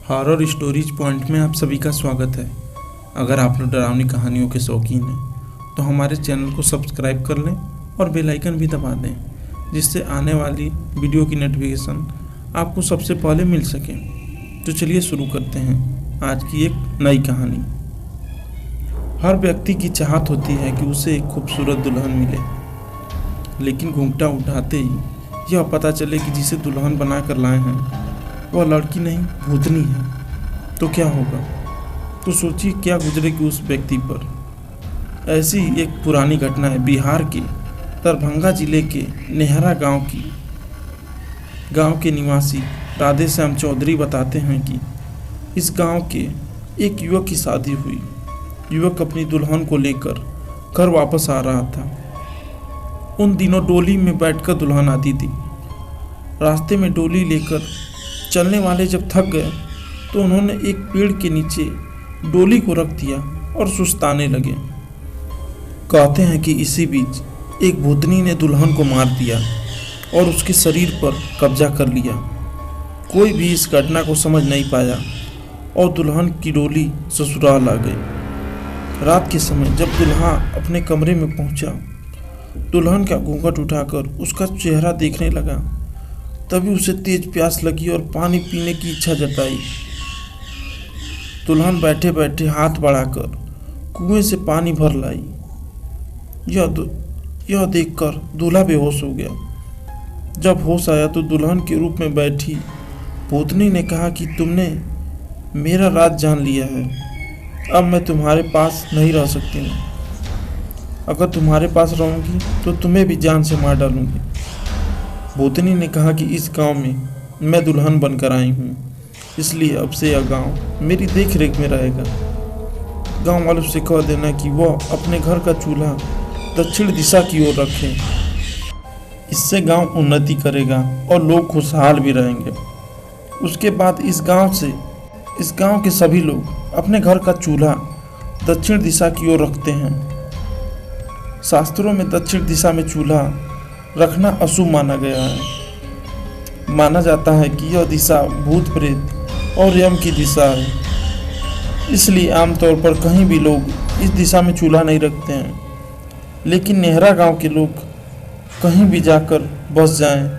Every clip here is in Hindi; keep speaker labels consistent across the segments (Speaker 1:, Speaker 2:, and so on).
Speaker 1: हॉरर स्टोरीज पॉइंट में आप सभी का स्वागत है। अगर आप लोग डरावनी कहानियों के शौकीन हैं तो हमारे चैनल को सब्सक्राइब कर लें और बेल आइकन भी दबा दें, जिससे आने वाली वीडियो की नोटिफिकेशन आपको सबसे पहले मिल सके। तो चलिए शुरू करते हैं आज की एक नई कहानी। हर व्यक्ति की चाहत होती है कि उसे एक खूबसूरत दुल्हन मिले, लेकिन घूंघटा उठाते ही यह पता चले कि जिसे दुल्हन बना कर लाए हैं वह लड़की नहीं भूतनी है, तो क्या होगा। तो सोचिए क्या गुजरेगी उस व्यक्ति पर। ऐसी एक पुरानी घटना है बिहार के दरभंगा जिले के नेहरा गांव के निवासी राधेश्याम चौधरी बताते हैं कि इस गांव के एक युवक की शादी हुई। युवक अपनी दुल्हन को लेकर घर वापस आ रहा था। उन दिनों डोली में बैठकर दुल्हन आती थी। रास्ते में डोली लेकर चलने वाले जब थक गए तो उन्होंने एक पेड़ के नीचे डोली को रख दिया और सुस्ताने लगे। कहते हैं कि इसी बीच एक भूतनी ने दुल्हन को मार दिया और उसके शरीर पर कब्जा कर लिया। कोई भी इस घटना को समझ नहीं पाया और दुल्हन की डोली ससुराल आ गई। रात के समय जब दुल्हा अपने कमरे में पहुंचा, दुल्हन का घूंघट उठाकर उसका चेहरा देखने लगा। तभी उसे तेज प्यास लगी और पानी पीने की इच्छा जताई। दुल्हन बैठे बैठे हाथ बढ़ाकर कुएं से पानी भर लाई। यह देखकर दूल्हा बेहोश हो गया। जब होश आया तो दुल्हन के रूप में बैठी भूतनी ने कहा कि तुमने मेरा राज जान लिया है, अब मैं तुम्हारे पास नहीं रह सकती हूँ। अगर तुम्हारे पास रहूँगी तो तुम्हें भी जान से मार डालूंगी। भूतनी ने कहा कि इस गांव में मैं दुल्हन बनकर आई हूँ, इसलिए अब से यह गांव मेरी देख रेख में रहेगा। गांव वालों से कह देना कि वह अपने घर का चूल्हा दक्षिण दिशा की ओर रखें। इससे गांव उन्नति करेगा और लोग खुशहाल भी रहेंगे। उसके बाद इस गांव के सभी लोग अपने घर का चूल्हा दक्षिण दिशा की ओर रखते हैं। शास्त्रों में दक्षिण दिशा में चूल्हा रखना अशुभ माना गया है। माना जाता है कि यह दिशा भूत प्रेत और यम की दिशा है, इसलिए आमतौर पर कहीं भी लोग इस दिशा में चूल्हा नहीं रखते हैं। लेकिन नेहरा गांव के लोग कहीं भी जाकर बस जाएं,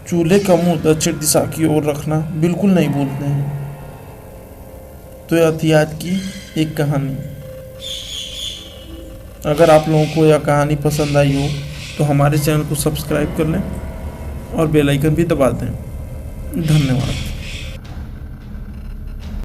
Speaker 1: चूल्हे का मुंह दक्षिण दिशा की ओर रखना बिल्कुल नहीं भूलते हैं। तो यह थी आज की एक कहानी। अगर आप लोगों को यह कहानी पसंद आई हो तो हमारे चैनल को सब्सक्राइब कर लें और बेल आइकन भी दबा दें। धन्यवाद।